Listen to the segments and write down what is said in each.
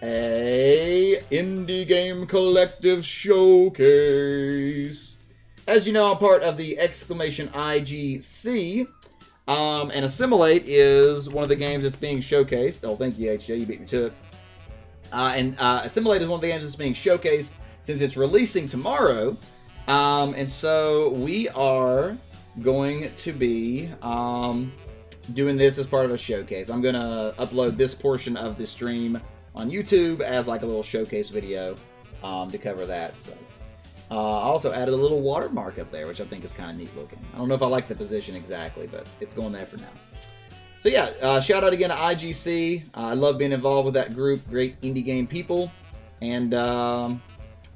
a Indie Game Collective Showcase. As you know, I'm part of the IGC, and Assimilate is one of the games that's being showcased. Oh, thank you, HJ, you beat me to it. Assimilate is one of the games that's being showcased since it's releasing tomorrow, and so we are going to be doing this as part of a showcase. I'm going to upload this portion of the stream on YouTube as like a little showcase video to cover that. So I also added a little watermark up there, which I think is kind of neat looking. I don't know if I like the position exactly, but it's going there for now. So yeah, shout out again to IGC. I love being involved with that group. Great indie game people. And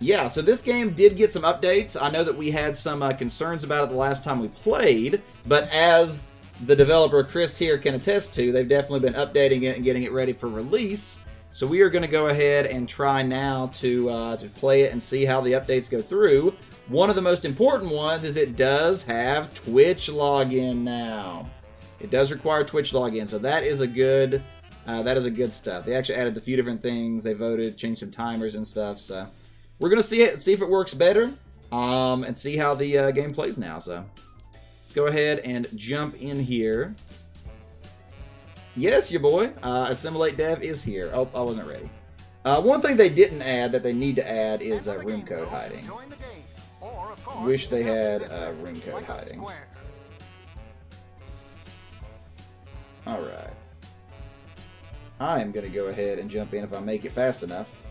yeah, so this game did get some updates. I know that we had some concerns about it the last time we played, but as the developer Chris here can attest to, they've definitely been updating it and getting it ready for release. So we are going to go ahead and try now to play it and see how the updates go through. One of the most important ones is it does have Twitch login now. It does require Twitch login, so that is a good stuff. They actually added a few different things. They voted, changed some timers and stuff. So we're going to see if it works better, and see how the game plays now. So let's go ahead and jump in here. Yes, your boy, Assimilate Dev is here. Oh, I wasn't ready. One thing they didn't add that they need to add is room code hiding. Wish they had room code hiding. Alright. I am going to go ahead and jump in if I make it fast enough.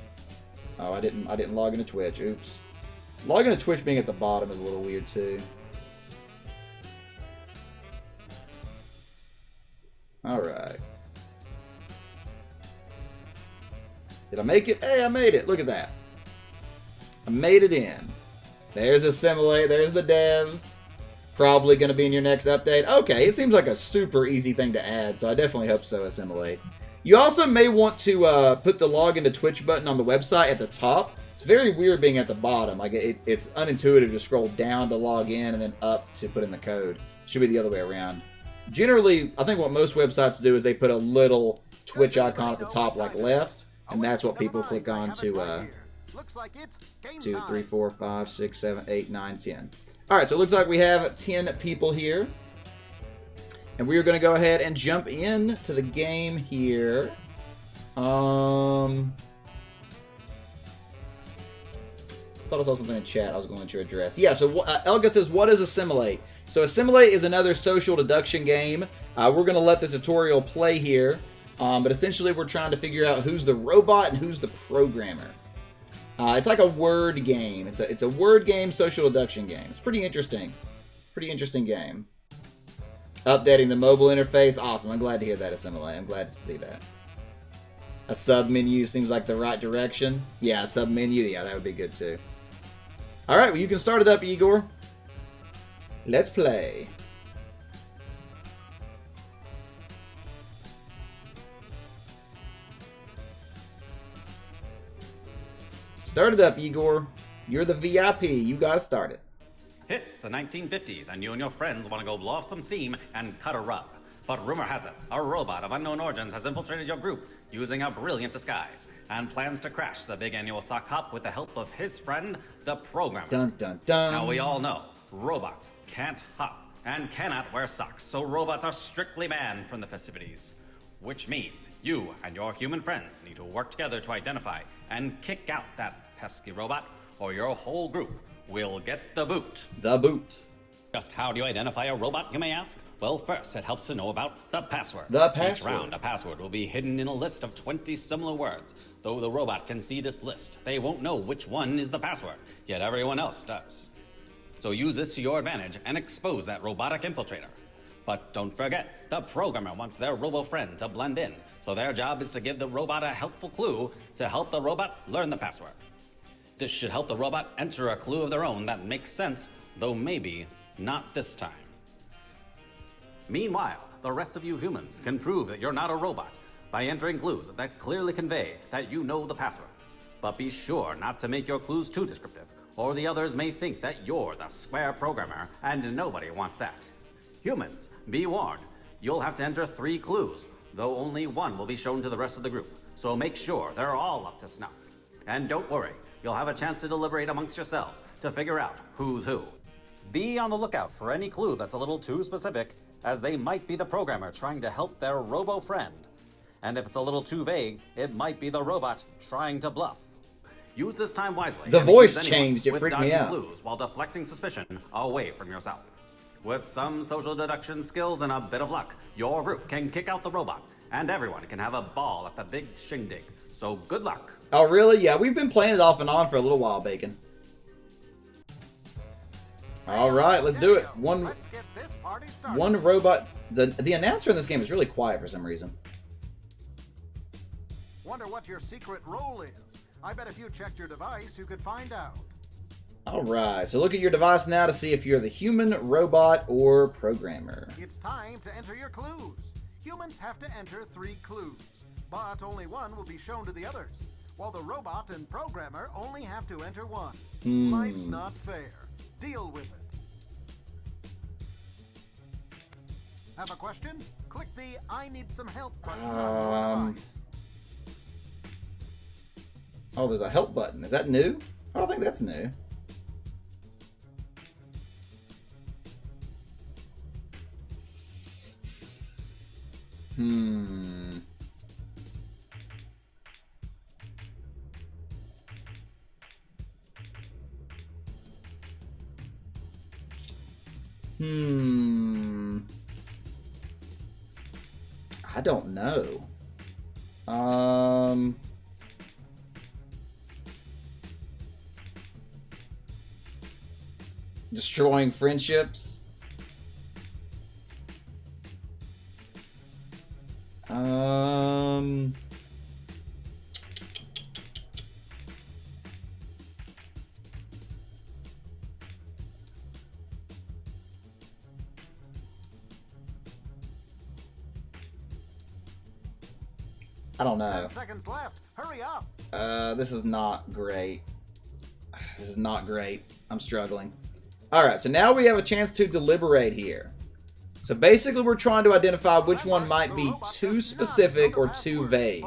Oh, I didn't log into Twitch. Oops. Logging into Twitch being at the bottom is a little weird too. Alright. Did I make it? Hey, I made it. Look at that. I made it in. There's Assimilate. There's the devs. Probably going to be in your next update. Okay, it seems like a super easy thing to add, so I definitely hope so, Assimilate. You also may want to put the login to Twitch button on the website at the top. It's very weird being at the bottom. Like it's unintuitive to scroll down to log in and then up to put in the code. Should be the other way around. Generally, I think what most websites do is they put a little Twitch icon at the top, like left, and that's what people click on to 2, 3, 4, 5, 6, 7, 8, 9, 10. Alright, so it looks like we have 10 people here. And we are going to go ahead and jump in to the game here. Thought I saw something in chat I was going to address. Yeah, so Elga says, what is Assimilate? So Assimilate is another social deduction game. We're going to let the tutorial play here. But essentially we're trying to figure out who's the robot and who's the programmer. It's like a word game. It's a word game, social deduction game. It's pretty interesting. Pretty interesting game. Updating the mobile interface. Awesome. I'm glad to hear that, Assimilate. I'm glad to see that. A sub menu seems like the right direction. Yeah, a sub menu. Yeah, that would be good too. Alright, well you can start it up, Igor. Let's play. Start it up, Igor. You're the VIP. You gotta start it. It's the 1950s, and you and your friends want to go blow off some steam and cut a rug. But rumor has it, a robot of unknown origins has infiltrated your group using a brilliant disguise and plans to crash the big annual sock hop with the help of his friend, the programmer. Dun dun dun. Now we all know robots can't hop and cannot wear socks, so robots are strictly banned from the festivities. Which means you and your human friends need to work together to identify and kick out that pesky robot, or your whole group will get the boot. The boot. Just how do you identify a robot, you may ask? Well, first, it helps to know about the password. The password. Each round, a password will be hidden in a list of 20 similar words. Though the robot can see this list, they won't know which one is the password, yet everyone else does. So use this to your advantage and expose that robotic infiltrator. But don't forget, the programmer wants their robo-friend to blend in, so their job is to give the robot a helpful clue to help the robot learn the password. This should help the robot enter a clue of their own that makes sense, though maybe not this time. Meanwhile, the rest of you humans can prove that you're not a robot by entering clues that clearly convey that you know the password. But be sure not to make your clues too descriptive, or the others may think that you're the square programmer, and nobody wants that. Humans, be warned, you'll have to enter 3 clues, though only one will be shown to the rest of the group. so make sure they're all up to snuff. And don't worry, you'll have a chance to deliberate amongst yourselves to figure out who's who. Be on the lookout for any clue that's a little too specific, as they might be the programmer trying to help their robo-friend. And if it's a little too vague, it might be the robot trying to bluff. Use this time wisely. The voice changed, it freaked me out. Clues while deflecting suspicion away from yourself. With some social deduction skills and a bit of luck, your group can kick out the robot, and everyone can have a ball at the big shindig. So good luck. Oh, really? Yeah, we've been playing it off and on for a little while, Bacon. All right, let's do it. One robot. The announcer in this game is really quiet for some reason. Wonder what your secret role is. I bet if you checked your device, you could find out. All right, so look at your device now to see if you're the human, robot, or programmer. It's time to enter your clues. Humans have to enter 3 clues, but only one will be shown to the others, while the robot and programmer only have to enter 1. Life's not fair. Deal with it. Have a question? Click the I need some help button on your device. Oh, there's a help button. Is that new? I don't think that's new. I don't know. Destroying friendships. I don't know. 10 seconds left. Hurry up. This is not great. This is not great. I'm struggling. All right, so now we have a chance to deliberate here. So basically, we're trying to identify which one might be too specific or too vague.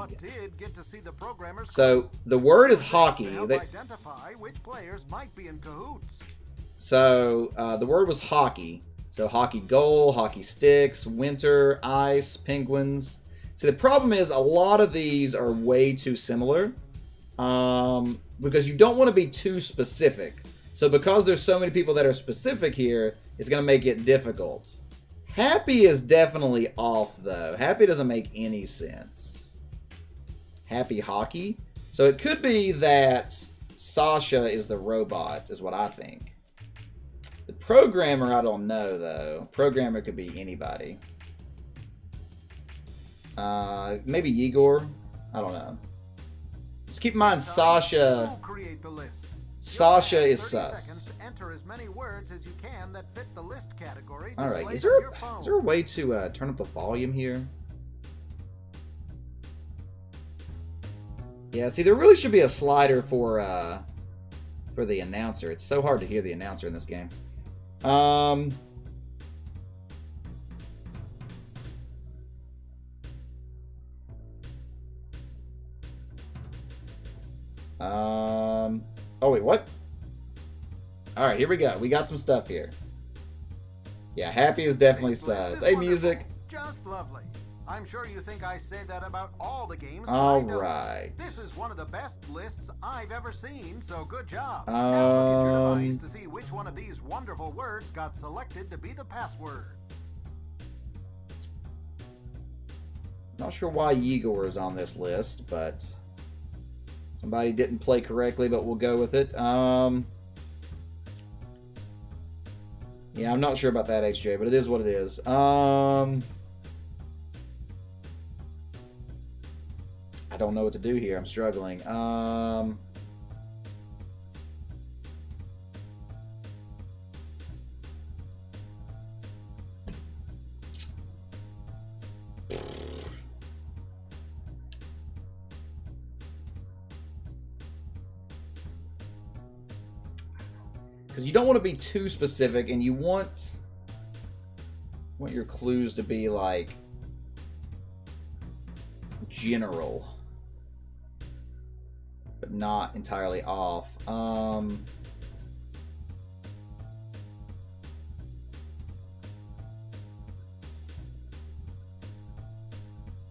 So the word is hockey. So the word was hockey. So hockey goal, hockey sticks, winter, ice, penguins. So the problem is a lot of these are way too similar because you don't want to be too specific. So because there's so many people that are specific here, it's going to make it difficult. Happy is definitely off, though. Happy doesn't make any sense. Happy hockey? So it could be that Sasha is the robot, is what I think. The programmer, I don't know, though. Programmer could be anybody. Maybe Igor? I don't know. Just keep in mind, Sasha... Sasha is sus. Alright, is there a way to turn up the volume here? Yeah, see, there really should be a slider for the announcer. It's so hard to hear the announcer in this game. Oh, wait, what? Alright, here we go. We got some stuff here. Yeah, happy is definitely sus. Hey, music. Just lovely. I'm sure you think I say that about all the games. Alright. This is one of the best lists I've ever seen, so good job. Now look at your device to see which one of these wonderful words got selected to be the password. Not sure why Igor is on this list, but... somebody didn't play correctly, but we'll go with it. Yeah, I'm not sure about that, HJ, but it is what it is. I don't know what to do here. I'm struggling. Because you don't want to be too specific, and you want your clues to be like general. but not entirely off.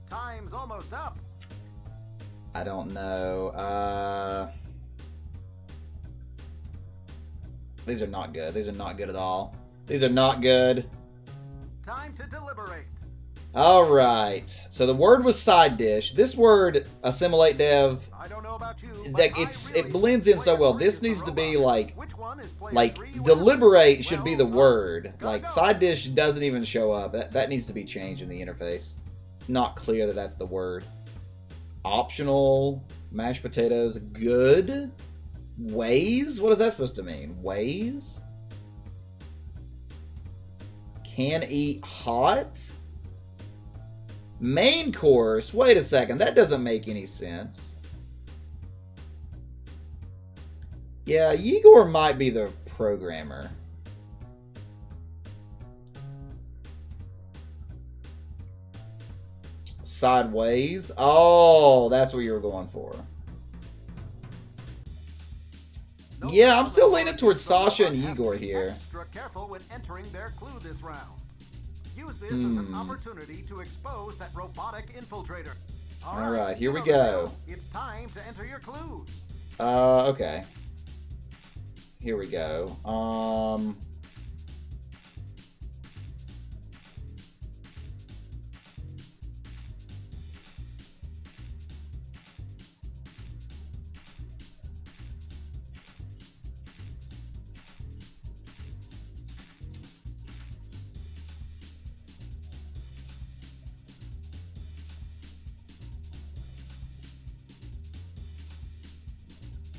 Time's almost up. I don't know. These are not good. These are not good at all. These are not good. Time to deliberate. All right. So the word was side dish. This word, assimilate dev, I don't know about you, it blends in so well. This needs to be like deliberate should be the word. Like side dish doesn't even show up. That needs to be changed in the interface. It's not clear that that's the word. Optional, mashed potatoes, good. Ways? What is that supposed to mean? Ways? Can eat hot? Main course? Wait a second, that doesn't make any sense. Yeah, Igor might be the programmer. Sideways? Oh, that's what you were going for. Yeah, I'm still leaning towards Sasha and Igor here. Extra careful when entering their clue this round. Use this as an opportunity to expose that robotic infiltrator. All right, here we go. It's time to enter your clues. Okay. Here we go.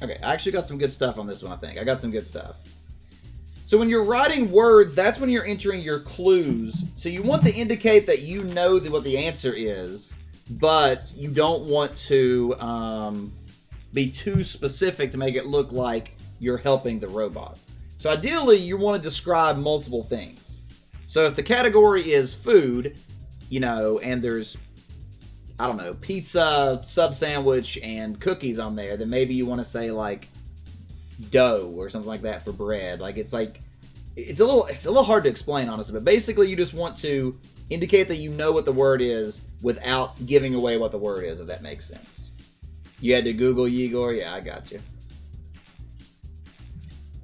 Okay, I actually got some good stuff on this one, I think. I got some good stuff. So when you're writing words, that's when you're entering your clues. So you want to indicate that you know what the answer is, but you don't want to be too specific to make it look like you're helping the robot. So ideally, you want to describe multiple things. So if the category is food, you know, and there's, I don't know, pizza, sub sandwich, and cookies on there, then maybe you want to say like dough or something like that for bread. Like it's a little hard to explain, honestly, but basically you just want to indicate that you know what the word is without giving away what the word is, if that makes sense. You had to Google Igor? Yeah, I got you.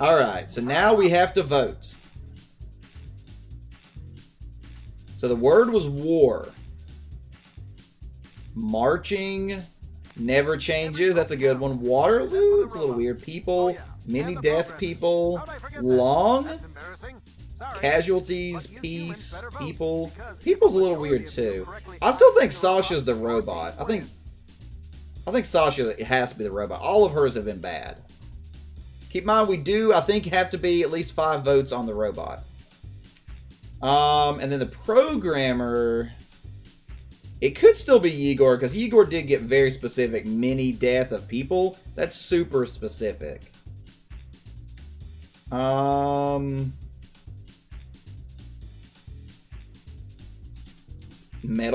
All right, so now we have to vote. So the word was war. Marching never changes. That's a good one. Waterloo. It's a little weird. People. Many death people. Long. Casualties. Peace. People. People's a little weird too. I still think Sasha's the robot. I think Sasha has to be the robot. All of hers have been bad. Keep in mind, we do, I think, have to be at least 5 votes on the robot. And then the programmer... It could still be Igor, because Igor did get very specific. Many death of people. That's super specific. Metal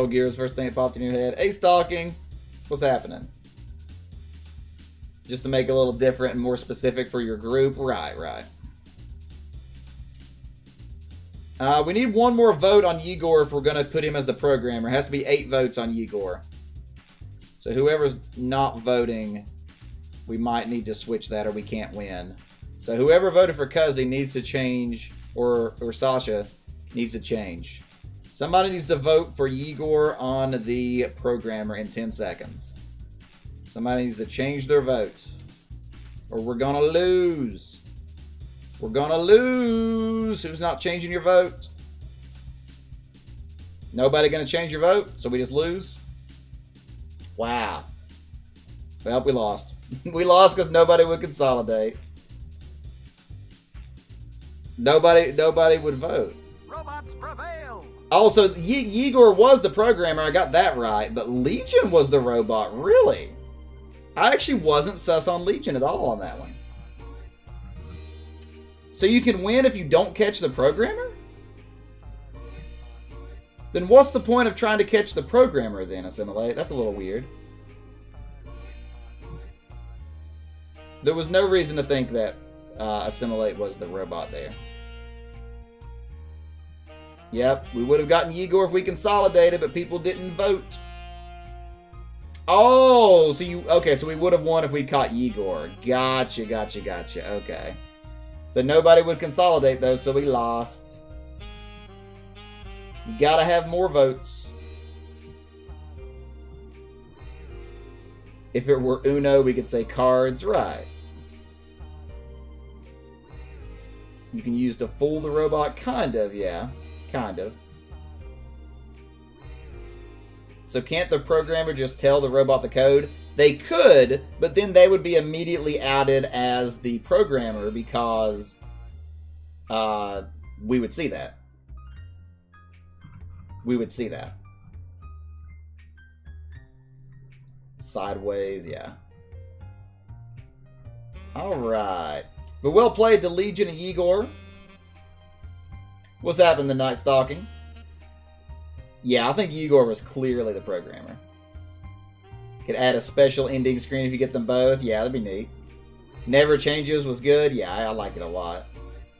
Gear's first thing that popped in your head. Hey, Stalking. What's happening? Just to make it a little different and more specific for your group. Right. We need one more vote on Igor if we're going to put him as the programmer. It has to be 8 votes on Igor. So whoever's not voting, we might need to switch that or we can't win. So whoever voted for Cuzzy needs to change, or Sasha needs to change. Somebody needs to vote for Igor on the programmer in 10 seconds. Somebody needs to change their vote, or we're going to lose. We're gonna lose. Who's not changing your vote? Nobody gonna change your vote, so we just lose? Wow. Well, we lost. We lost because nobody would consolidate. Nobody would vote. Robots prevail. Also, Igor was the programmer. I got that right, but Legion was the robot. Really? I actually wasn't sus on Legion at all on that one. So you can win if you don't catch the programmer? Then what's the point of trying to catch the programmer then, Assimilate? That's a little weird. There was no reason to think that Assimilate was the robot there. Yep, we would have gotten Igor if we consolidated, but people didn't vote. Oh, so okay, so we would have won if we caught Igor. Gotcha, gotcha, gotcha. Okay. So nobody would consolidate those, so we lost. You gotta have more votes. If it were Uno, we could say cards, right. You can use to fool the robot, kind of, yeah. Kind of. So can't the programmer just tell the robot the code? They could, but then they would be immediately outed as the programmer because we would see that. We would see that. Sideways, yeah. Alright. But well played to Legion and Igor. What's happened tonight, Stalking? Yeah, I think Igor was clearly the programmer. Could add a special ending screen if you get them both. Yeah, that'd be neat. Never Changes was good. Yeah, I like it a lot.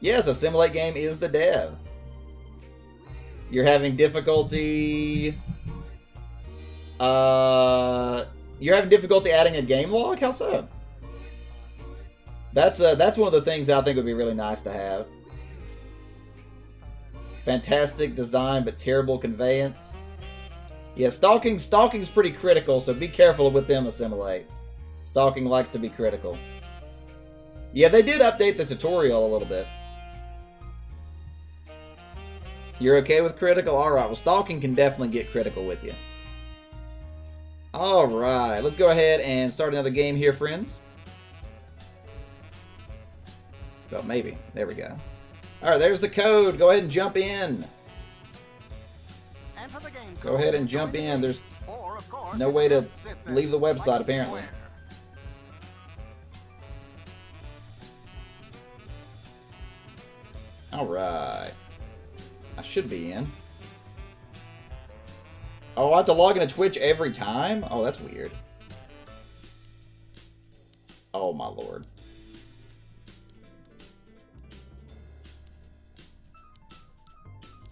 Yes, Assimilate game is the dev. You're having difficulty... You're having difficulty adding a game log? How so? That's one of the things I think would be really nice to have. Fantastic design, but terrible conveyance. Yeah, stalking's pretty critical, so be careful with them, Assimilate. Stalking likes to be critical. Yeah, they did update the tutorial a little bit. You're okay with critical? Alright, well, stalking can definitely get critical with you. Alright, let's go ahead and start another game here, friends. Well, maybe. There we go. Alright, there's the code. Go ahead and jump in. Go ahead and jump in. There's no way to leave the website, apparently. Alright. I should be in. Oh, I have to log into Twitch every time? Oh, that's weird. Oh, my lord.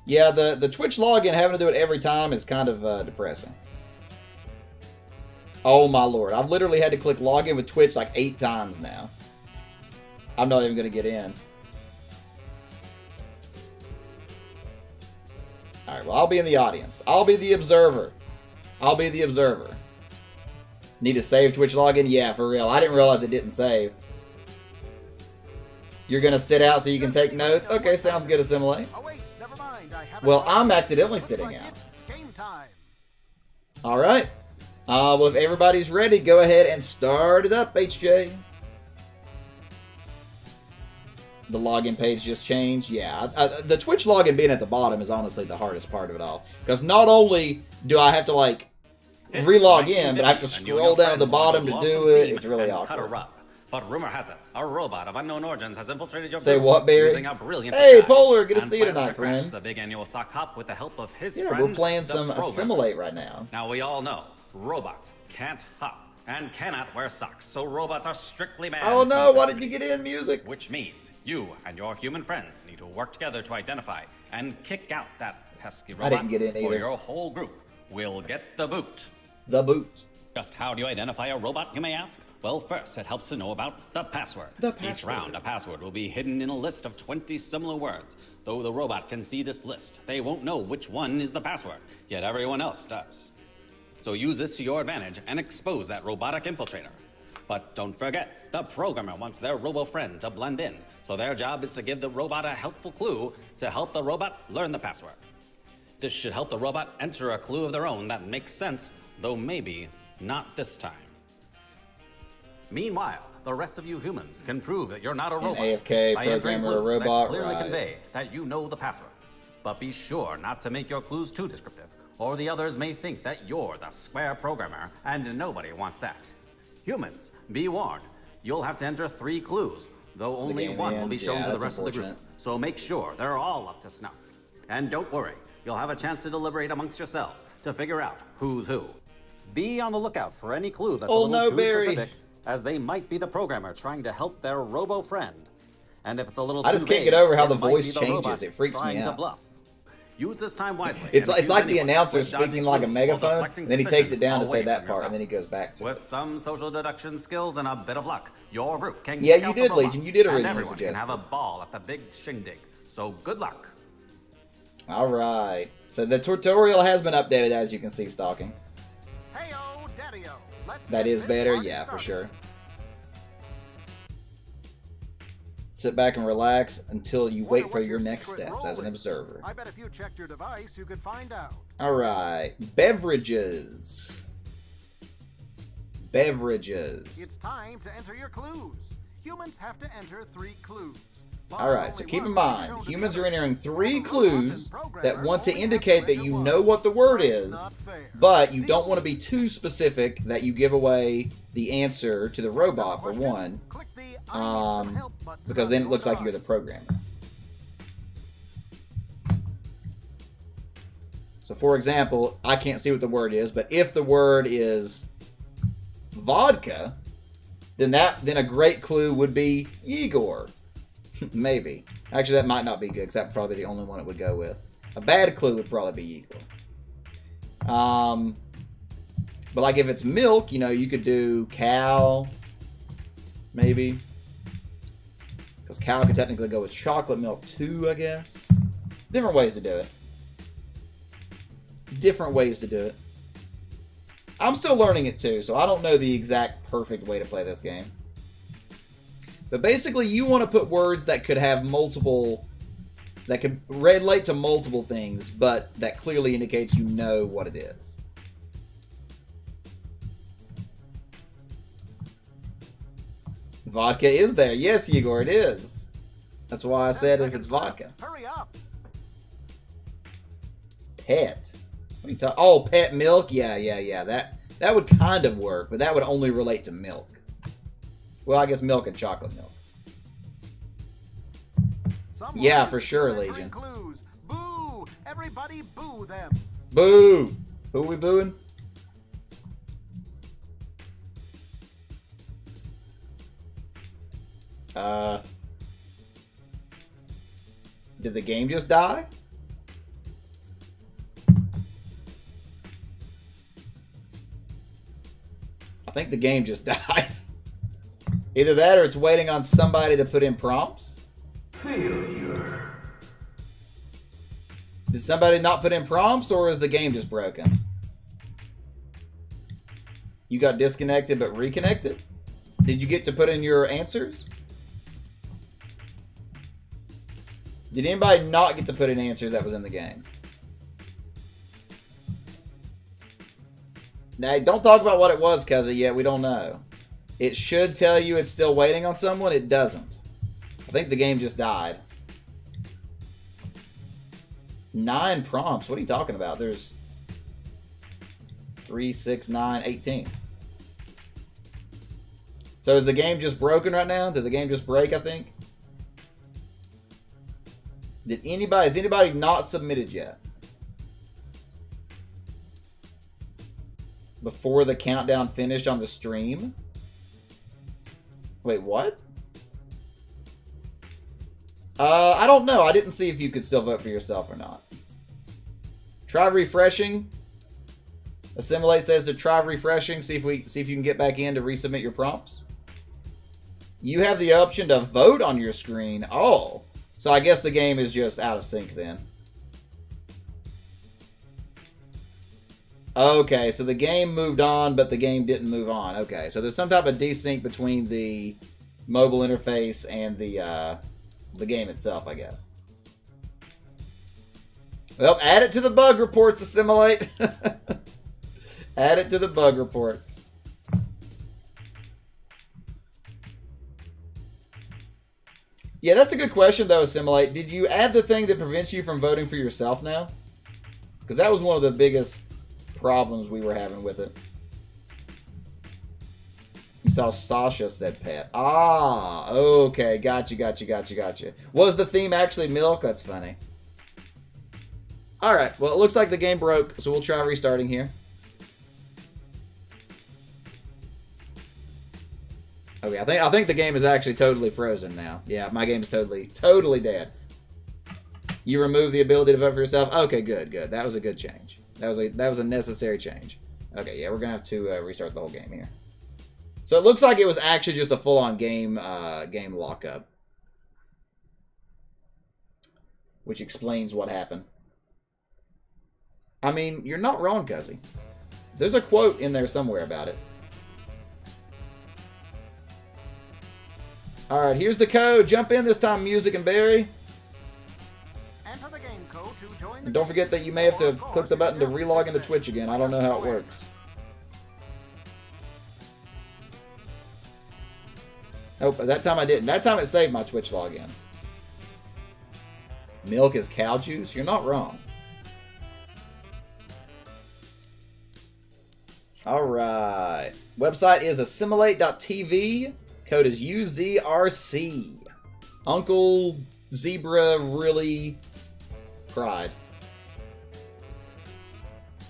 Yeah, the Twitch login, having to do it every time is kind of depressing. Oh my lord. I've literally had to click login with Twitch like 8 times now. I'm not even going to get in. Alright, well, I'll be in the audience. I'll be the observer. I'll be the observer. Need to save Twitch login? Yeah, for real. I didn't realize it didn't save. You're going to sit out so you can take notes? Okay, sounds good, Assimilate. Well, I'm accidentally sitting out. Alright. Well, if everybody's ready, go ahead and start it up, HJ. The login page just changed. Yeah, the Twitch login being at the bottom is honestly the hardest part of it all. Because not only do I have to, like, re-log in, but I have to scroll down to the bottom to do it. It's really awkward. But rumor has it, a robot of unknown origins has infiltrated your Say what, Barry? using a brilliant Hey, Polar, good to see you tonight, friend. The big annual sock hop with the help of his yeah, friend, we're playing some Assimilate right now. Now, we all know robots can't hop and cannot wear socks, so robots are strictly banned. Oh no, why did you get in, music? Which means you and your human friends need to work together to identify and kick out that pesky robot. I didn't get in either. Or your whole group will get the boot. The boot. Just how do you identify a robot, you may ask? Well, first, it helps to know about the password. Each round, a password will be hidden in a list of 20 similar words. Though the robot can see this list, they won't know which one is the password, yet everyone else does. So use this to your advantage and expose that robotic infiltrator. But don't forget, the programmer wants their robo-friend to blend in, so their job is to give the robot a helpful clue to help the robot learn the password. This should help the robot enter a clue of their own that makes sense, though maybe not this time. Meanwhile, the rest of you humans can prove that you're not a robot AFK by entering programmer clues robot, that clearly right. convey that you know the password. But be sure not to make your clues too descriptive, or the others may think that you're the square programmer, and nobody wants that. Humans, be warned, you'll have to enter 3 clues, though only one will be shown to the rest of the group. So make sure they're all up to snuff. And don't worry, you'll have a chance to deliberate amongst yourselves to figure out who's who. Be on the lookout for any clue that's a little too specific, as they might be the programmer trying to help their robo-friend. And if it's a little I too just can't vague, get over how it the might voice be the changes. robot It freaks me trying to out. bluff. Use this time wisely. It's and like the accuse announcer anyone when speaking dodging like a clues or megaphone, deflecting then he takes it suspicion down to say away that from part, yourself. and then he goes back to it. With some social deduction skills and a bit of luck, your group can Yeah, kick you out the did, robot, Legion. You did and originally everyone can suggest have it. a ball at the big shindig. So good luck. All right. So the tutorial has been updated, as you can see, Stalking. Hey-o, daddy-o. Let's That get is this better, party yeah, for started. sure. Sit back and relax until you wait Wonder for what your your next secret steps role as an is. observer. I bet if you checked your device, you could find out. All right. Beverages. Beverages. It's time to enter your clues. Humans have to enter 3 clues. But All right, so only keep in one will be mind, shown to humans the are others. entering 3 The robot clues and programmer that want to only have indicate that enter you one. know what the word Life's is, not fair. but you The don't want to only- be too specific that you give away the answer to the robot, for Question? one, Click the I need some help button because on then it your looks like you're the device. programmer. So, for example, I can't see what the word is, but if the word is vodka, then a great clue would be Igor. Maybe. Actually, that might not be good, because that's probably the only one it would go with. A bad clue would probably be Igor. But like if it's milk, you know, you could do cow, maybe. Because cow could technically go with chocolate milk too, I guess. Different ways to do it. Different ways to do it. I'm still learning it too, so I don't know the exact perfect way to play this game. But basically, you want to put words that could have multiple, that could relate to multiple things, but that clearly indicates you know what it is. Vodka is there. Yes, Igor, it is. That's why I 10 said if seconds it's left. vodka. Hurry up. Pet. What are you talking? Oh, pet milk? Yeah. That would kind of work, but that would only relate to milk. Well, I guess milk and chocolate milk. Someone Yeah, is for sure, stealing Legion. 3 clues. Boo! Everybody boo them. Boo! Who are we booing? Did the game just die? I think the game just died. Either that or it's waiting on somebody to put in prompts. Failure. Did somebody not put in prompts, or is the game just broken? You got disconnected but reconnected? Did you get to put in your answers? Did anybody not get to put in answers that was in the game? Now, don't talk about what it was, cuzzy, yet. We don't know. It should tell you it's still waiting on someone. It doesn't. I think the game just died. 9 prompts. What are you talking about? There's 3, 6, 9, 18. So is the game just broken right now? Did the game just break, I think? Has anybody not submitted yet? Before the countdown finished on the stream? Wait, what? I don't know. I didn't see if you could still vote for yourself or not. Try refreshing. Assimilate says to try refreshing. See if you can get back in to resubmit your prompts. You have the option to vote on your screen. Oh, so I guess the game is just out of sync then. Okay, so the game moved on, but the game didn't move on. Okay, so there's some type of desync between the mobile interface and the game itself, I guess. Well, add it to the bug reports, Assimilate. Add it to the bug reports. Yeah, that's a good question, though, Assimilate. Did you add the thing that prevents you from voting for yourself now? Because that was one of the biggest problems we were having with it. You saw Sasha said pet. Ah, okay. Gotcha. Was the theme actually milk? That's funny. Alright, well, it looks like the game broke, so we'll try restarting here. Okay, I think the game is actually totally frozen now. Yeah, my game's totally dead. You remove the ability to vote for yourself. Okay, good. That was a good change. That was a necessary change. Okay, yeah, we're gonna have to restart the whole game here. So it looks like it was actually just a full-on game lockup, which explains what happened. I mean, you're not wrong, Cuzzy. There's a quote in there somewhere about it. All right, here's the code. Jump in this time, Music and Barry. Enter the game code to join the And don't game. forget that you may have to Of course, click the button to just relog sit into there. Twitch again. I don't know how it works. Nope, that time I didn't. That time it saved my Twitch login. Milk is cow juice? You're not wrong. Alright. Website is assimilate.tv. Code is UZRC. Uncle Zebra really cried.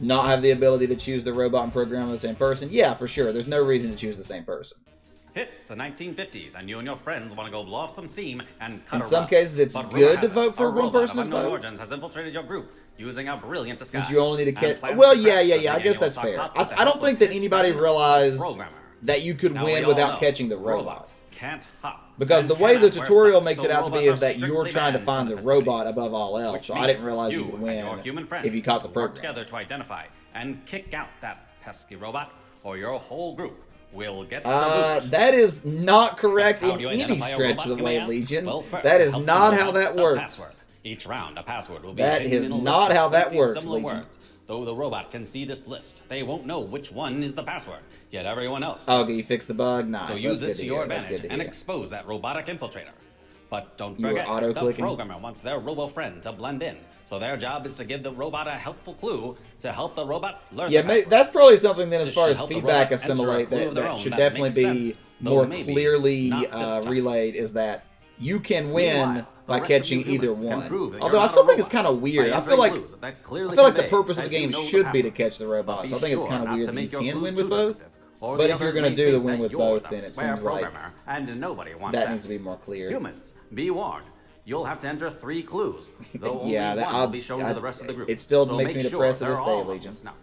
Not have the ability to choose the robot and program the same person? Yeah, for sure. There's no reason to choose the same person. It's the 1950s, and you and your friends want to go blow off some steam and cut In a some rug. cases, it's But good rumor to has it, vote for a one robot person's of unknown vote. origins has infiltrated your group using a brilliant disguise. Since you only need to and catch... plans Well, to yeah, crash the I guess annual that's sock fair. hop with the I don't help think of that his anybody friend, realized programmer. that you could Now, we win all without know catching the robot. robots can't hop. Because and the way the cannot wear tutorial socks, makes so it out to be robots is that are you're strictly trying to banned find from the festivities, robot above all else. which So I didn't means realize you you could and your win human friends if you caught the work program. together to identify and kick out that pesky robot, or your whole group will get the boot. That is not correct How in do you any identify a stretch robot, of the you may way, ask? Legion. Well, first, That it is helps not them how know that the works. password. Each round, a password will be That hidden is in a not list how of that 20 works, similar Legion. words. Though the robot can see this list, they won't know which one is the password. Yet everyone else Okay, does. you fixed the bug? Nice. So That's use good this to your That's advantage good to and hear. expose that robotic infiltrator. But don't You were forget, the auto-clicking? programmer wants their robo-friend to blend in. So their job is to give the robot a helpful clue to help the robot learn Yeah, the password. that's probably something then as This far should as help the feedback robot enter a assimilate clue of their that own should that definitely makes be sense, though more maybe clearly not this time. relayed is that you can win Meanwhile, the by rest of catching you either humans can one. prove that Although you're I not still a think it's robot kind of weird. by I feel entering like clues that clearly the convey purpose of the that you game know the should be to password. catch the robot. But So I be think it's sure kind of not weird to that make you your can clues win with too both. descriptive, or But the if you're others gonna may do the think win that with you're both, the then it square seems like programmer, and nobody wants that needs to be more clear. Humans, be warned. You'll have to enter 3 clues, though only Yeah, one will be shown to the rest of the group. it still so makes make me sure depressed to they're this day, all up Legion. to snuff.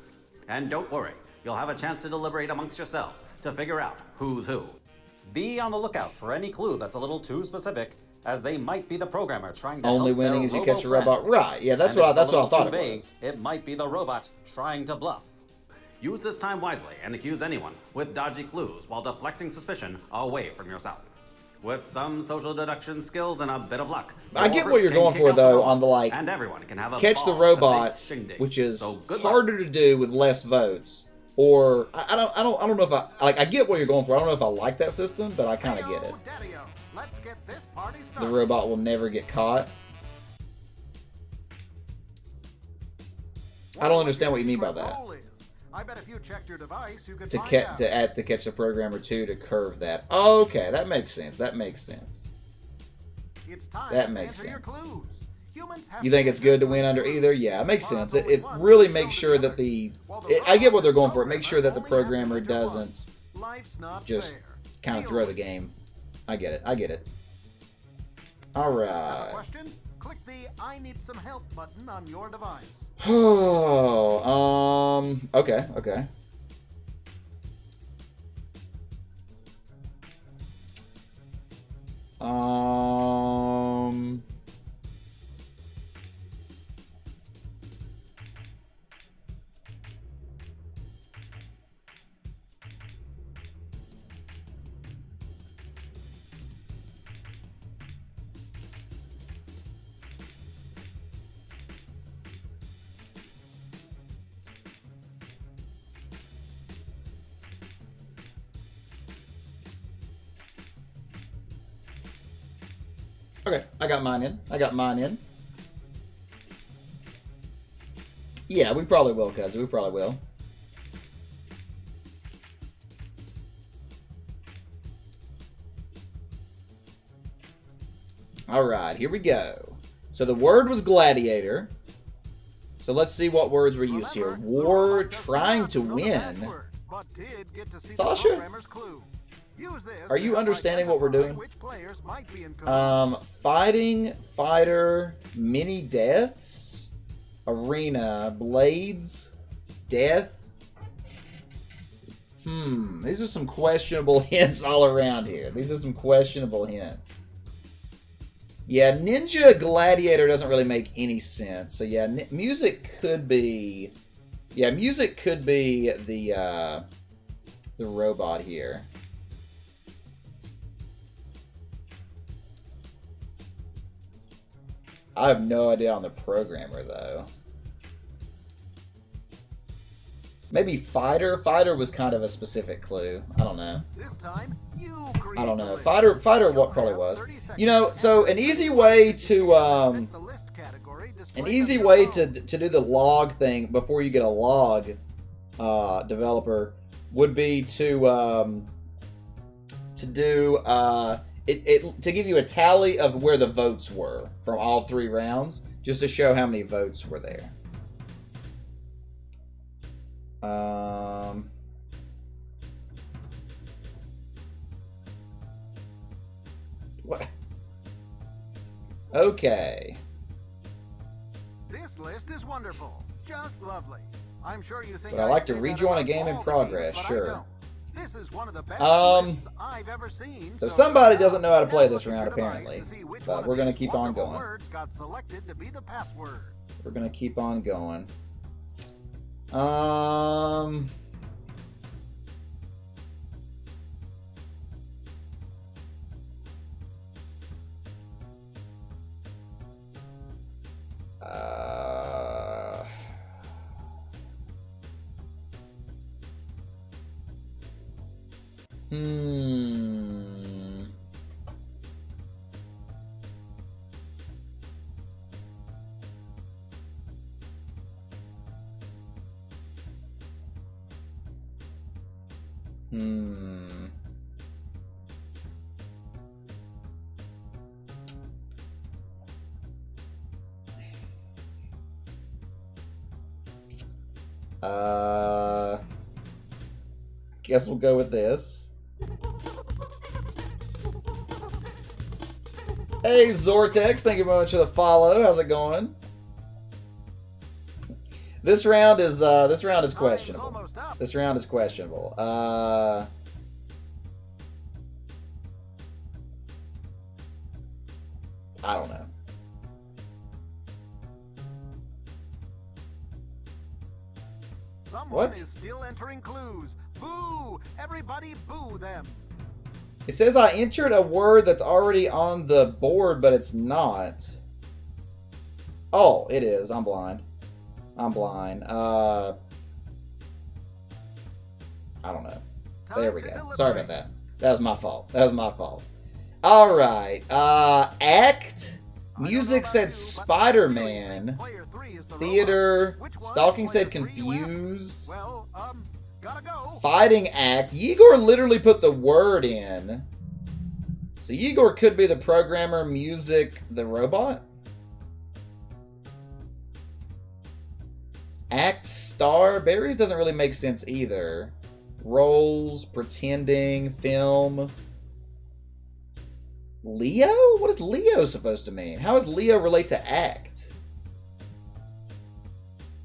And don't worry, you'll have a chance to deliberate amongst yourselves to figure out who's who. Be on the lookout for any clue that's a little too specific, as they might be the programmer trying to Only help their winning is you catch the robo-friend. robot. Right, yeah, that's And what I if it's a little thought too it vague, was. it might be the robot trying to bluff. Use this time wisely and accuse anyone with dodgy clues while deflecting suspicion away from yourself. With some social deduction skills and a bit of luck, I your get group what you're can going kick for, out the though, robot, on the, like, and everyone can have a catch the ball at robot, big shindig. which is So good luck. harder to do with less votes. Or I don't know if I get what you're going for. I don't know if I like that system, but I kind of get it. Heyo, Daddy-o. Let's get this party The started. robot will never get caught. I don't understand what you mean by that. I bet if you checked your device, you could To find catch out. to catch the programmer too to curve that. Okay, that makes sense. That makes sense. It's time That to makes enter your sense. clues. Humans have You to think it's enter good to 3 win under clues. either? Yeah, it makes But sense. only It one really will be makes shown sure to that the the others. While I get what they're going for. programmer It makes sure that the only have to programmer enter one. doesn't Life's not just fair. kind of Deal throw with the it. game. I get it. I get it. All Have a right. question? Click the I need some help button on your device. Oh, okay, okay. Um, okay, I got mine in. I got mine in. Yeah, we probably will, cuz we probably will. All right, here we go. So the word was gladiator. So let's see what words were used here. Remember, the War, robot does trying not to know the win. password, but did get to see Sasha? the programmer's clue. Use this Are to you help understanding what we're identify doing? Which players might be in cahoots. Fighting, fighter, mini deaths, arena, blades, death. These are some questionable hints all around here. These are some questionable hints. Yeah, Ninja Gladiator doesn't really make any sense. So yeah, music could be... Yeah, music could be the robot here. I have no idea on the programmer, though. Maybe fighter? Fighter was kind of a specific clue. I don't know. This time, you I don't know. Fighter what probably was. You know, so an easy way to do the log thing before you get a log developer would be to give you a tally of where the votes were from all 3 rounds, just to show how many votes were there. What? Okay. This list is wonderful. Just lovely. I'm sure you think Would I like to say that rejoin a about game in all the progress? games, but I Sure. don't. This is one of the best lists I've ever seen. So somebody doesn't know how to play now this look at round, your device apparently. to see which But one we're of gonna these keep on wonderful going. words got selected to be the password. We're gonna keep on going. Um... Guess we'll go with this. Hey, Zortex, thank you very much for the follow. How's it going? This round is questionable. This round is questionable. I don't know. Someone is still entering clues. Boo! Everybody boo them. It says I entered a word that's already on the board, but it's not. Oh, it is. I'm blind. I'm blind. I don't know. There we go. Sorry about that. That was my fault. That was my fault. All right. Act. Music said Spider-Man. Theater. Stalking said Confused. Well, gotta go. Fighting act. Igor literally put the word in. So Igor could be the programmer, music, the robot. Act star. Berries doesn't really make sense either. Roles, pretending, film. Leo? What is Leo supposed to mean? How does Leo relate to act?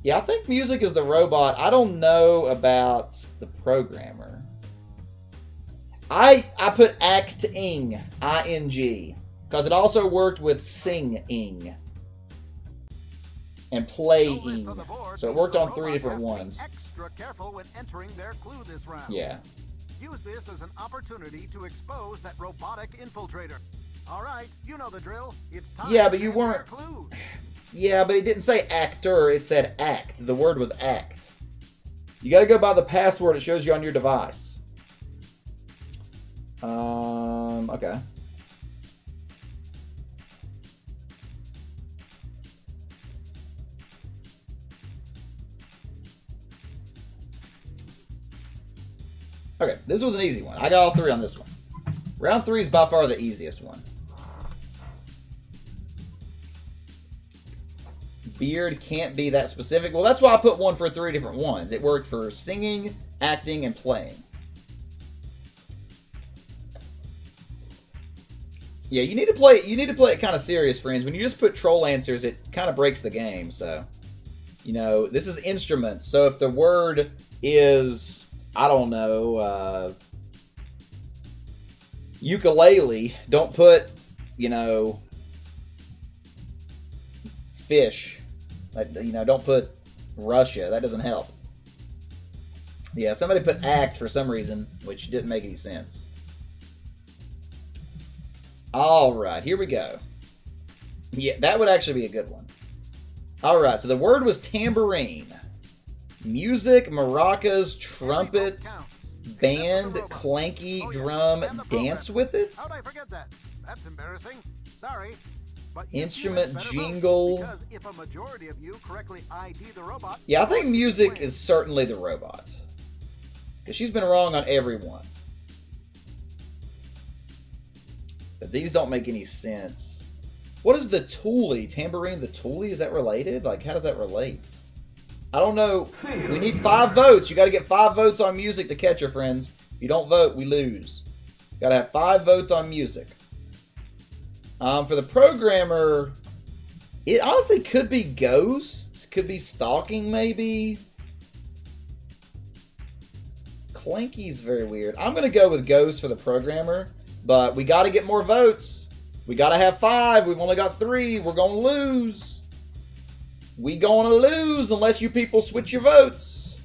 Yeah, I think music is the robot. I don't know about the programmer. I put acting, I-N-G, because it also worked with singing and playing. So it worked on 3 different ones. Extra careful when entering their clue this round. Yeah. Use this as an opportunity to expose that robotic infiltrator. All right, you know the drill. It's time. Yeah, but you to weren't. enter clues. Yeah, but it didn't say actor. It said act. The word was act. You got to go by the password it shows you on your device. Okay. Okay, this was an easy one. I got all 3 on this one. Round 3 is by far the easiest one. Beard can't be that specific. Well, that's why I put one for 3 different ones. It worked for singing, acting, and playing. Yeah, you need to play it kind of serious, friends. When you just put troll answers, it kind of breaks the game. So, you know, this is instruments. So if the word is, I don't know, ukulele, don't put, you know, fish. Like, you know, don't put Russia. That doesn't help. Yeah, somebody put act for some reason, which didn't make any sense. Alright, here we go. Yeah, that would actually be a good one. Alright, so the word was tambourine. Music, maracas, trumpet, band, clanky, drum, dance with it? How'd I forget that? That's embarrassing. Sorry. But Instrument, jingle. Because if a majority of you correctly ID the robot, Yeah, I think music is certainly the robot. Because she's been wrong on every one. But these don't make any sense. What is the Thule? Tambourine, the Thule? Is that related? Like, how does that relate? I don't know. We need 5 votes. You got to get 5 votes on music to catch her, friends. If you don't vote, we lose. Got to have 5 votes on music. For the programmer, it honestly could be Ghost. Could be Stalking, maybe. Clanky's very weird. I'm going to go with Ghost for the programmer. But we got to get more votes. We got to have 5. We've only got 3. We're going to lose. We going to lose unless you people switch your votes.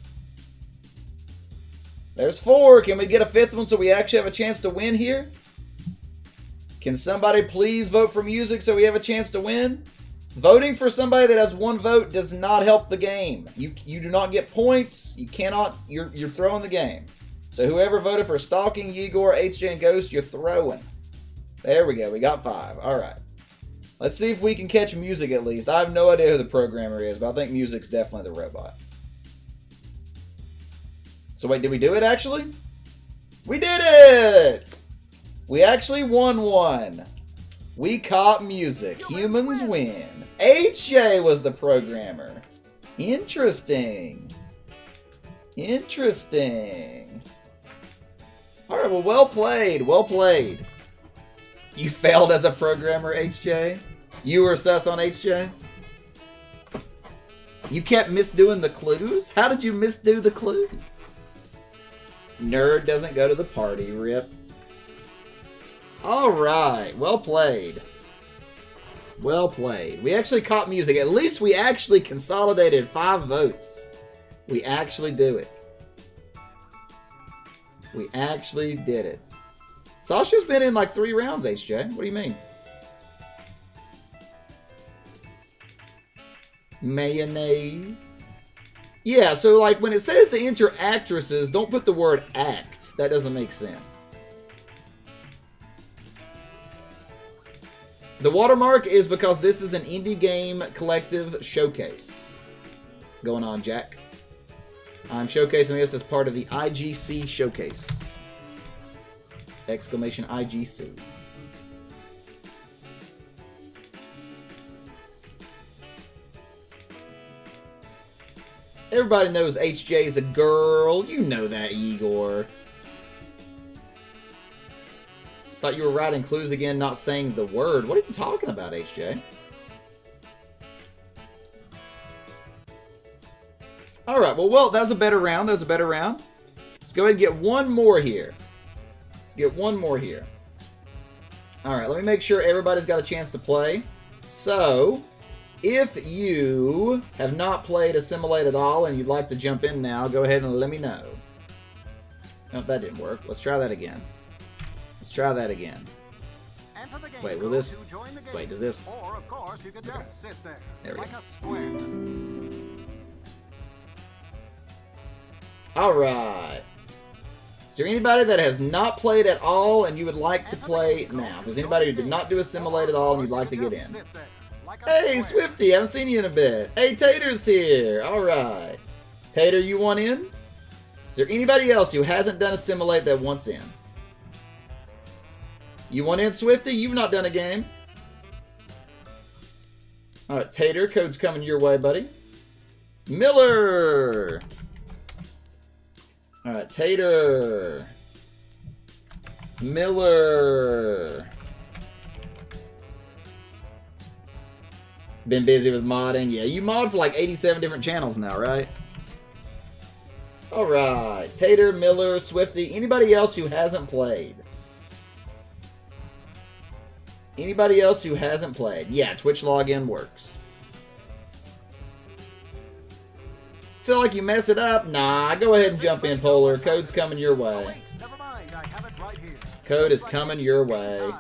There's 4. Can we get a 5th one so we actually have a chance to win here? Can somebody please vote for music so we have a chance to win? Voting for somebody that has 1 vote does not help the game. You do not get points. You cannot. You're throwing the game. So whoever voted for Stalking, Igor, HJ, and Ghost, you're throwing. There we go. We got 5. All right. Let's see if we can catch music at least. I have no idea who the programmer is, but I think music's definitely the robot. So wait, did we do it actually? We did it! We actually won one. We caught music. Humans win. HJ was the programmer. Interesting. Interesting. Alright, well played. Well played. You failed as a programmer, HJ? You were sus on HJ? You kept misdoing the clues? How did you misdo the clues? Nerd doesn't go to the party, rip. Alright, well played. Well played. We actually caught music. At least we actually consolidated 5 votes. We actually do it. We actually did it. Sasha's been in like 3 rounds, HJ. What do you mean? Mayonnaise. Yeah, so like when it says to enter actresses, don't put the word act. That doesn't make sense. The watermark is because this is an indie game collective showcase. Going on, Jack. I'm showcasing this as part of the IGC showcase. Exclamation IGC. Everybody knows HJ is a girl. You know that, Igor. Thought you were writing clues again, not saying the word. What are you talking about, HJ? Alright, well, that was a better round. That was a better round. Let's go ahead and get one more here. Let's get one more here. Alright, let me make sure everybody's got a chance to play. So, if you have not played Assimilate at all and you'd like to jump in now, go ahead and let me know. Nope, that didn't work. Let's try that again. Let's try that again. Wait, will this... Wait, does this... Or, of course, you could just sit there There we like go. a square. Alright. Is there anybody that has not played at all and you would like to play now? If there's anybody who did not do Assimilate at all and you'd like to get in. Hey, Swifty, haven't seen you in a bit. Hey, Tater's here. Alright. Tater, you want in? Is there anybody else who hasn't done Assimilate that wants in? You want in, Swifty? You've not done a game. Alright, Tater, code's coming your way, buddy. Miller! Alright, Tater. Miller. Been busy with modding. Yeah, you mod for like 87 different channels now, right? Alright. Tater, Miller, Swifty. Anybody else who hasn't played? Anybody else who hasn't played? Yeah, Twitch login works. Feel like you mess it up? Nah, go ahead and jump in, Polar. Code's coming your way. Never mind, I have it right here. Code is coming your way.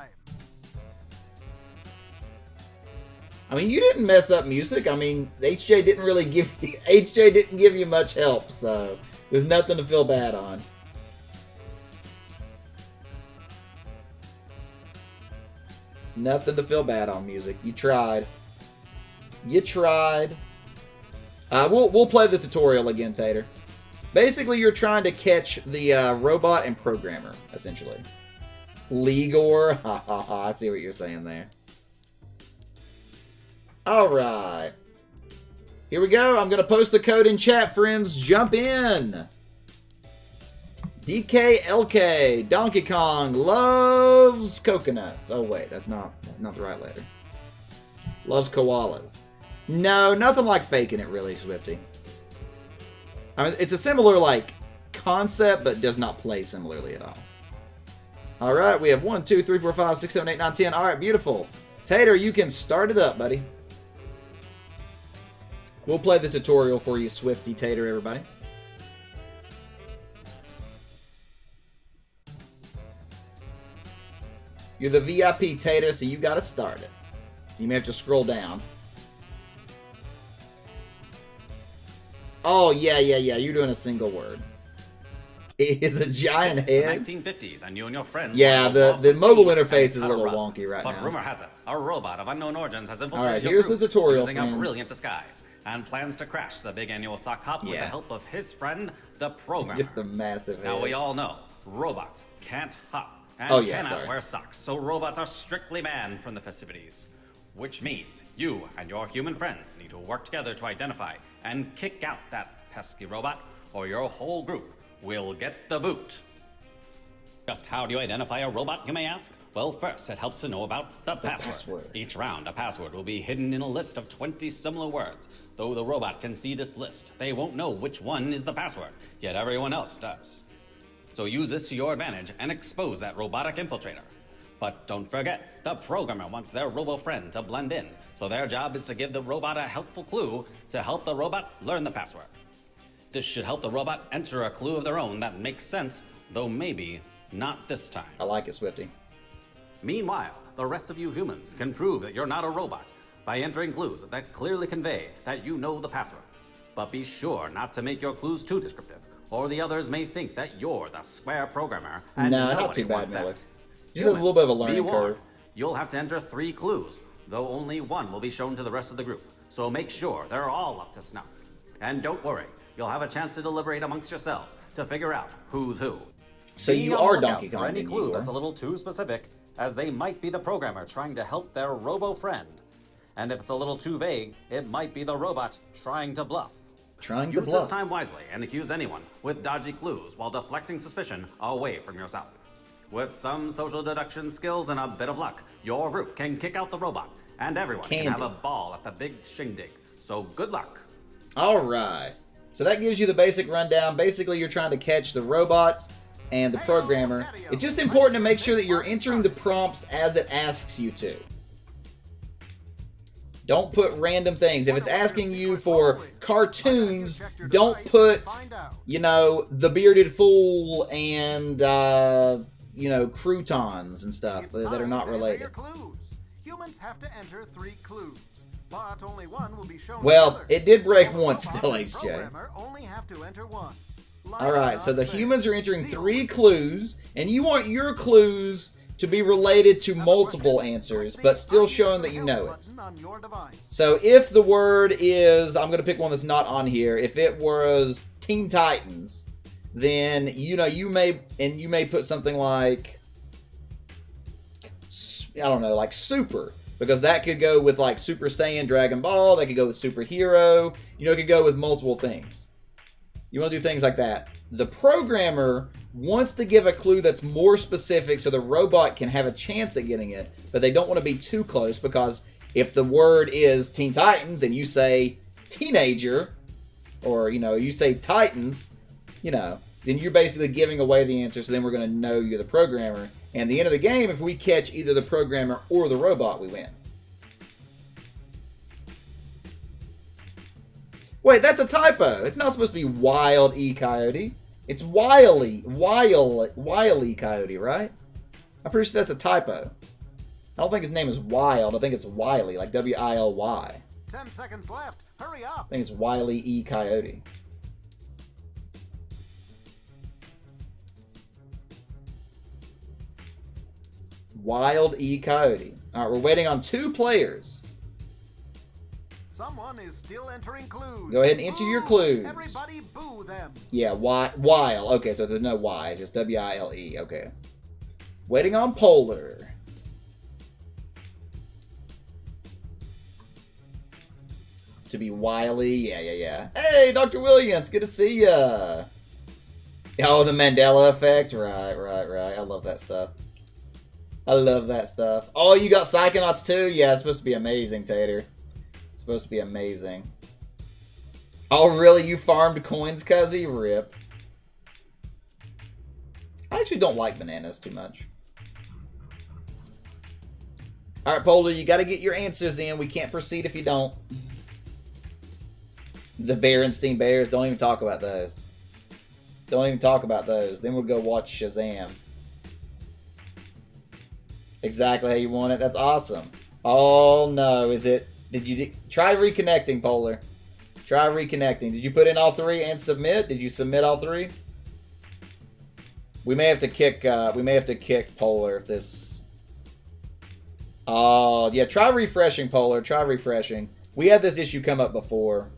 I mean, you didn't mess up music. I mean, HJ didn't really give you, HJ didn't give you much help, so there's nothing to feel bad on. Nothing to feel bad on, music. You tried. You tried. We'll play the tutorial again, Tater. Basically, you're trying to catch the robot and programmer, essentially. Ligor. Ha ha ha. I see what you're saying there. Alright. Here we go. I'm going to post the code in chat, friends. Jump in. DKLK. Donkey Kong loves coconuts. Oh, wait. That's not the right letter. Loves koalas. No, nothing like faking it, really, Swifty. I mean, it's a similar, like, concept, but does not play similarly at all. Alright, we have 1, 2, 3, 4, 5, 6, 7, 8, 9, 10. Alright, beautiful. Tater, you can start it up, buddy. We'll play the tutorial for you, Swifty Tater, everybody. You're the VIP Tater, so you gotta start it. You may have to scroll down. Oh, yeah. You're doing a single word. It is a giant head. The 1950s, and you and your friends. Yeah, the mobile interface is a little wonky right now. But rumor has it, a robot of unknown origins has infiltrated Alright, your here's group the tutorial, using friends. a brilliant disguise, and plans to crash the big annual sock hop with the help of his friend, the programmer. Just a massive head. Now, we all know robots can't hop and cannot wear socks, so robots are strictly banned from the festivities. Which means you and your human friends need to work together to identify and kick out that pesky robot, or your whole group will get the boot. Just how do you identify a robot, you may ask? Well, first, it helps to know about the password. Each round, a password will be hidden in a list of 20 similar words. Though the robot can see this list, they won't know which one is the password, yet everyone else does. So use this to your advantage and expose that robotic infiltrator. But don't forget, the programmer wants their robo-friend to blend in, so their job is to give the robot a helpful clue to help the robot learn the password. This should help the robot enter a clue of their own that makes sense, though maybe not this time. I like it, Swifty. Meanwhile, the rest of you humans can prove that you're not a robot by entering clues that clearly convey that you know the password. But be sure not to make your clues too descriptive, or the others may think that you're the square programmer, and not too bad, Miller. Just Humans, a little bit of a learning be warned. curve. You'll have to enter 3 clues, though only one will be shown to the rest of the group. So make sure they're all up to snuff. And don't worry, you'll have a chance to deliberate amongst yourselves to figure out who's who. So Be you on the are lookout Donkey for Kong. any clue that's a little too specific, as they might be the programmer trying to help their robo-friend. And if it's a little too vague, it might be the robot trying to bluff. Use this time wisely and accuse anyone with dodgy clues while deflecting suspicion away from yourself. With some social deduction skills and a bit of luck, your group can kick out the robot, and everyone can have a ball at the big shindig. So good luck. Alright. So that gives you the basic rundown. Basically, you're trying to catch the robot and the programmer. It's just important to make sure that you're entering the prompts as it asks you to. Don't put random things. If it's asking you for cartoons, don't put, you know, the bearded fool and, you know, croutons and stuff that are not related. Humans have to enter 3 clues, but only one will be shown. Well, it did break once still, HJ. Only have to enter 1. Alright, so the humans are entering 3 clues, and you want your clues to be related to multiple answers, but still showing that you know it. So if the word is, I'm going to pick one that's not on here, if it was Teen Titans, then, you know, you may put something like, I don't know, like Super, because that could go with like Super Saiyan, Dragon Ball, that could go with Superhero, you know, it could go with multiple things. You want to do things like that. The programmer wants to give a clue that's more specific so the robot can have a chance at getting it, but they don't want to be too close because if the word is Teen Titans and you say teenager, or, you know, you say Titans, you know, then you're basically giving away the answer, so then we're going to know you're the programmer. And at the end of the game, if we catch either the programmer or the robot, we win. Wait, that's a typo. It's not supposed to be Wild E. Coyote. It's Wily Coyote, right? I'm pretty sure that's a typo. I don't think his name is Wild. I think it's Wily, like W-I-L-Y. 10 seconds left. Hurry up. I think it's Wily E. Coyote. Wild E. Coyote. All right, we're waiting on 2 players. Someone is still entering clues. Go ahead and enter your clues. Everybody boo them. Yeah, Wild. Okay, so there's no Y. It's just W-I-L-E. Okay. Waiting on Polar. To be wily. Yeah. Hey, Dr. Williams. Good to see ya. Oh, the Mandela effect. Right. I love that stuff. Oh, you got Psychonauts too? Yeah, it's supposed to be amazing, Tater. It's supposed to be amazing. Oh, really? You farmed coins, cuzzy? Rip. I actually don't like bananas too much. Alright, Polar, you got to get your answers in. We can't proceed if you don't. The Berenstein Bears. Don't even talk about those. Don't even talk about those. Then we'll go watch Shazam. Exactly how you want it. That's awesome. Oh, no. Is it... Did you... Try reconnecting, Polar. Try reconnecting. Did you put in all 3 and submit? Did you submit all 3? We may have to kick... we may have to kick Polar if this... Oh, yeah. Try refreshing, Polar. Try refreshing. We had this issue come up before.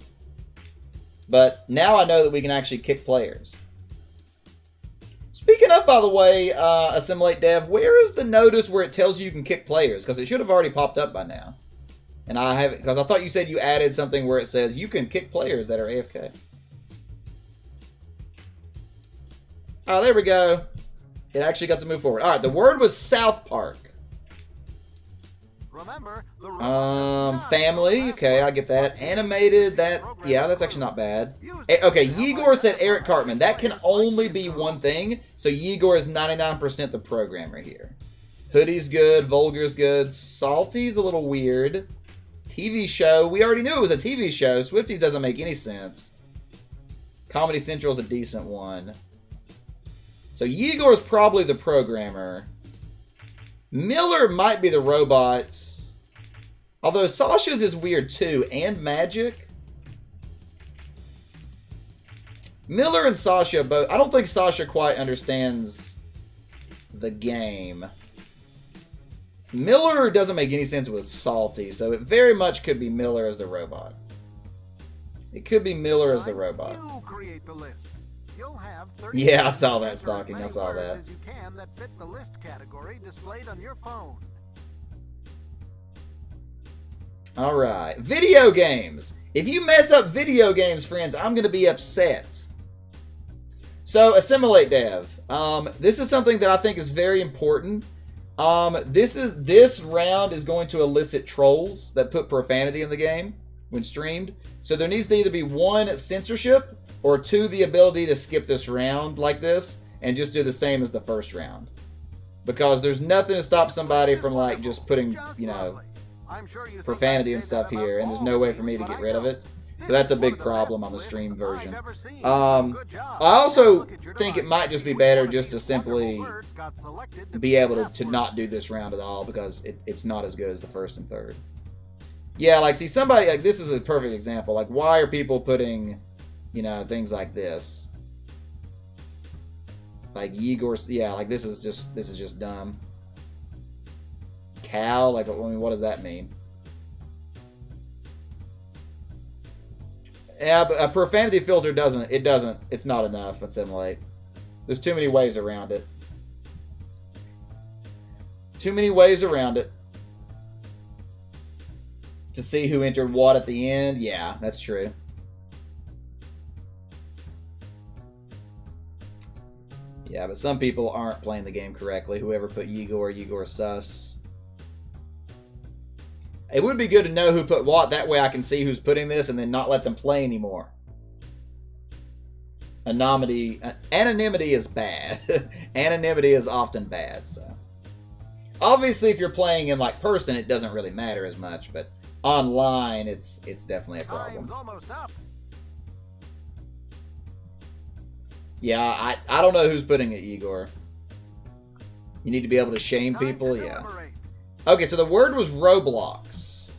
But now I know that we can actually kick players. Speaking of, by the way, Assimilate Dev, where is the notice where it tells you can kick players? Because it should have already popped up by now. And I haven't, because I thought you said you added something where it says you can kick players that are AFK. Oh, there we go. It actually got to move forward. All right, the word was South Park. Remember, family. Okay, I get that. Animated, that, yeah, that's actually not bad. Okay, Yegor said Eric Cartman. That can only be one thing. So Yegor is 99% the programmer here. Hoodie's good. Vulgar's good. Salty's a little weird. TV show. We already knew it was a TV show. Swifties doesn't make any sense. Comedy Central's a decent one. So Yegor's probably the programmer. Miller might be the robot. Although Sasha's is weird too. And Magic. Miller and Sasha both... I don't think Sasha quite understands the game. Miller doesn't make any sense with Salty. So it very much could be Miller as the robot. It could be Miller as the robot. You create the list. You'll have 30 yeah, I saw that stalking. I saw that. As you can that fit the list category displayed on your phone. All right. Video games. If you mess up video games, friends, I'm going to be upset. So, Assimilate Dev. This is something that I think is very important. This round is going to elicit trolls that put profanity in the game when streamed. So there needs to either be 1, censorship, or 2, the ability to skip this round like this and just do the same as the first round. Because there's nothing to stop somebody from like just putting, you know, profanity and stuff here, and there's no way for me to get rid of it. So that's a big problem on the stream version. I also think it might just be better just to simply be able to not do this round at all, because it's not as good as the first and third. Yeah, like, see, somebody, like, this is a perfect example. Like, why are people putting, you know, things like this? Like, Yegor's, yeah, like, this is just dumb. Cal, like, I mean, what does that mean? Yeah, but a profanity filter it's not enough in Assimilate. There's too many ways around it. Too many ways around it. To see who entered what at the end, yeah, that's true. Yeah, but some people aren't playing the game correctly. Whoever put Yegor sus. It would be good to know who put what. That way I can see who's putting this and then not let them play anymore. Anonymity is bad. Anonymity is often bad, so. Obviously, if you're playing in, like, person, it doesn't really matter as much, but online, it's definitely a problem. Time's almost up. Yeah, I don't know who's putting it, Igor. You need to be able to shame people, yeah. Okay, so the word was Roblox.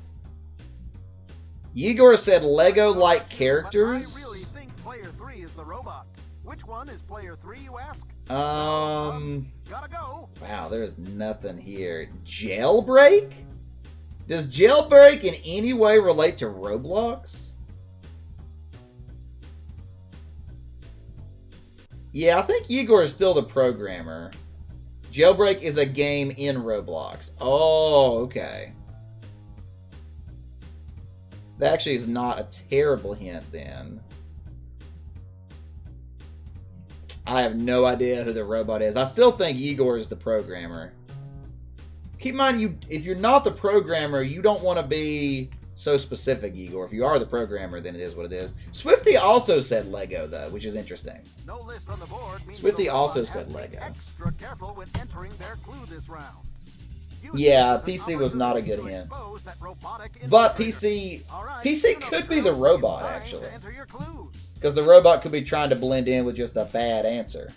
Igor said Lego-like characters. But I really think player 3 is the robot. Which one is player 3, you ask? Gotta go. Wow, there's nothing here. Jailbreak? Does jailbreak in any way relate to Roblox? Yeah, I think Igor is still the programmer. Jailbreak is a game in Roblox. Oh, okay. That actually is not a terrible hint then. I have no idea who the robot is. I still think Igor is the programmer. Keep in mind, if you're not the programmer, you don't want to be so specific, Igor. If you are the programmer, then it is what it is. Swifty also said Lego, though, which is interesting. No list on the board means Swifty the also robot has said to be Lego. Extra careful when entering their clue this round. Use Yeah, this as an PC was not a good opportunity to hint. expose that robotic But infiltrator. All right, PC you know could the be the drill. robot, It's time actually. to enter your clues. Because the robot could be trying to blend in with just a bad answer.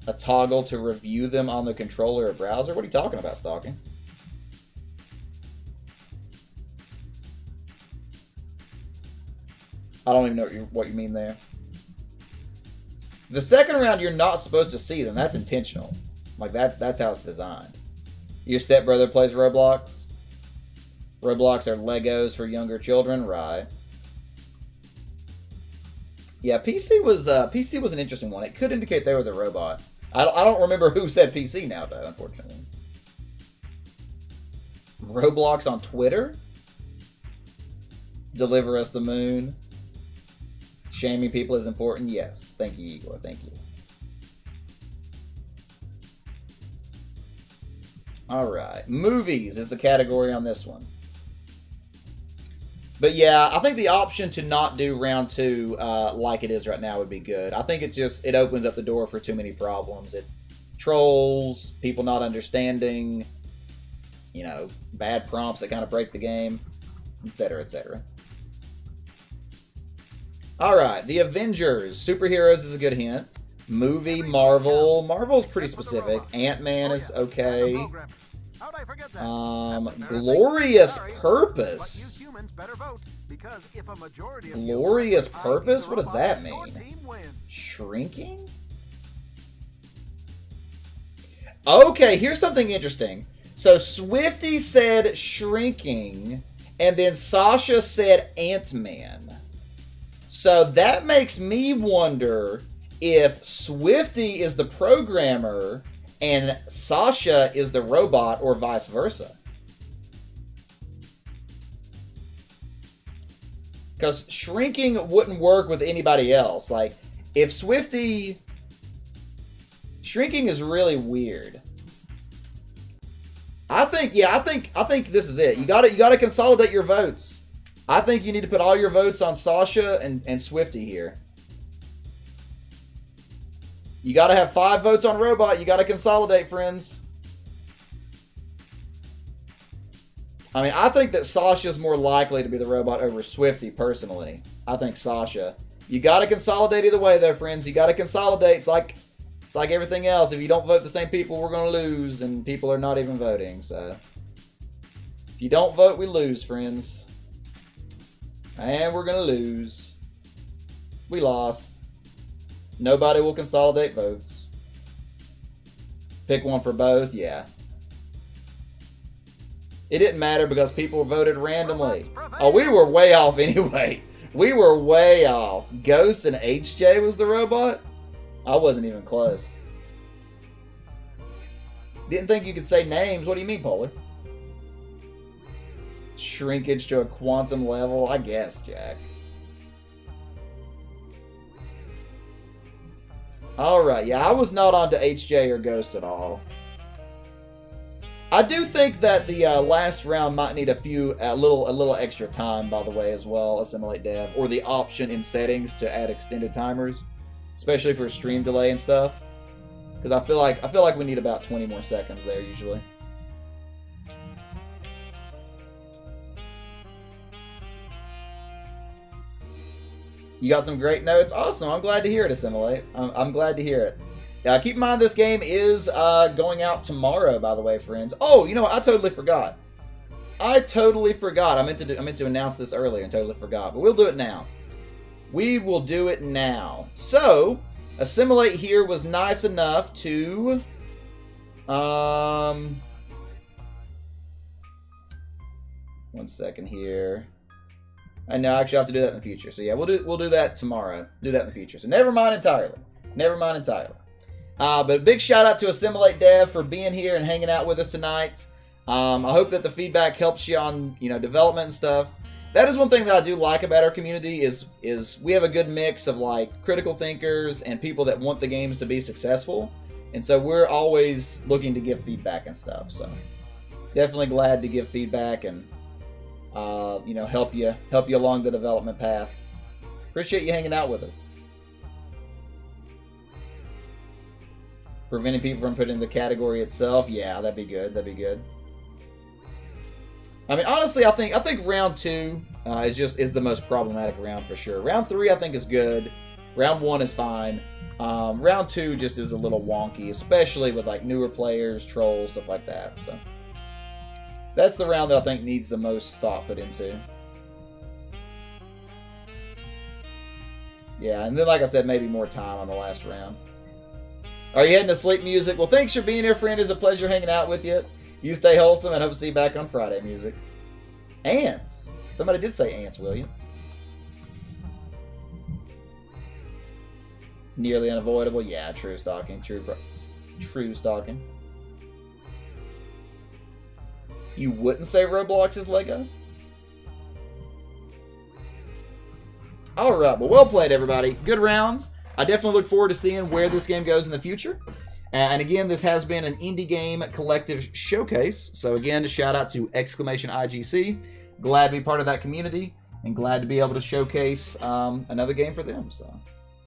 A toggle to review them on the controller or browser? What are you talking about, Stalking? I don't even know what you mean there. The second round, you're not supposed to see them. That's intentional. Like, that's how it's designed. Your stepbrother plays Roblox? Roblox are Legos for younger children? Right. Yeah, PC was an interesting one. It could indicate they were the robot. I don't remember who said PC now, though, unfortunately. Roblox on Twitter? Deliver us the moon. Shaming people is important? Yes. Thank you, Igor. Thank you. Alright. Movies is the category on this one. But yeah, I think the option to not do round 2 like it is right now would be good. I think it opens up the door for too many problems. It trolls, people not understanding, you know, bad prompts that kind of break the game, etc., etc. Alright, The Avengers. Superheroes is a good hint. Movie, Marvel. Marvel's pretty specific. Ant-Man is okay. How'd I forget that? Glorious Sorry, Purpose. but you humans better vote, because if a majority of Glorious you vote Purpose? for What does robot, that your mean? team wins. Shrinking? Okay, here's something interesting. So Swifty said Shrinking, and then Sasha said Ant-Man. So that makes me wonder if Swifty is the programmer and Sasha is the robot, or vice versa. Because Shrinking wouldn't work with anybody else. Like, if Swifty... Shrinking is really weird. I think this is it. You gotta consolidate your votes. I think you need to put all your votes on Sasha and Swifty here. You gotta have 5 votes on Robot. You gotta consolidate, friends. I mean, I think that Sasha's more likely to be the robot over Swifty, personally. I think Sasha. You gotta consolidate either way, though, friends. You gotta consolidate. It's like everything else. If you don't vote the same people, we're gonna lose, and people are not even voting, so. If you don't vote, we lose, friends. And we're gonna lose. We lost. Nobody will consolidate votes. Pick one for both, yeah. It didn't matter because people voted randomly. Oh, we were way off anyway. We were way off. Ghost and HJ was the robot? I wasn't even close. Didn't think you could say names. What do you mean, Polar? Shrinkage to a quantum level? I guess, Jack. Alright, yeah, I was not onto HJ or Ghost at all. I do think that the last round might need a little extra time, by the way, as well. Assimilate Dev, or the option in settings to add extended timers, especially for stream delay and stuff. Because I feel like we need about 20 more seconds there usually. You got some great notes. Awesome. I'm glad to hear it, Assimilate. I'm glad to hear it. Keep in mind this game is going out tomorrow, by the way, friends. Oh, you know what? I totally forgot. I meant to announce this earlier and totally forgot. But we'll do it now. We will do it now. So, Assimilate here was nice enough to... one second here. I know, actually, I have to do that in the future. So yeah, we'll do that tomorrow. Do that in the future. So never mind entirely. Never mind entirely. But a big shout out to Assimilate Dev for being here and hanging out with us tonight. I hope that the feedback helps you on development and stuff. That is one thing that I do like about our community is we have a good mix of like critical thinkers and people that want the games to be successful. And so we're always looking to give feedback and stuff. So definitely glad to give feedback and help you along the development path. Appreciate you hanging out with us. Preventing people from putting the category itself, yeah, that'd be good. That'd be good. I mean, honestly, I think round 2 is the most problematic round for sure. Round 3 I think is good. Round 1 is fine. Round 2 just is a little wonky, especially with like newer players, trolls, stuff like that. So that's the round that I think needs the most thought put into. Yeah, and then like I said, maybe more time on the last round. Are you heading to sleep, music? Well, thanks for being here, friend. It's a pleasure hanging out with you. You stay wholesome, and hope to see you back on Friday, music. Ants. Somebody did say ants, Williams. Nearly unavoidable. Yeah, true stalking. True stalking. You wouldn't say Roblox is Lego? Alright, well played, everybody. Good rounds. I definitely look forward to seeing where this game goes in the future. And again, this has been an Indie Game Collective Showcase. So again, a shout out to !IGC. Glad to be part of that community and glad to be able to showcase another game for them. So.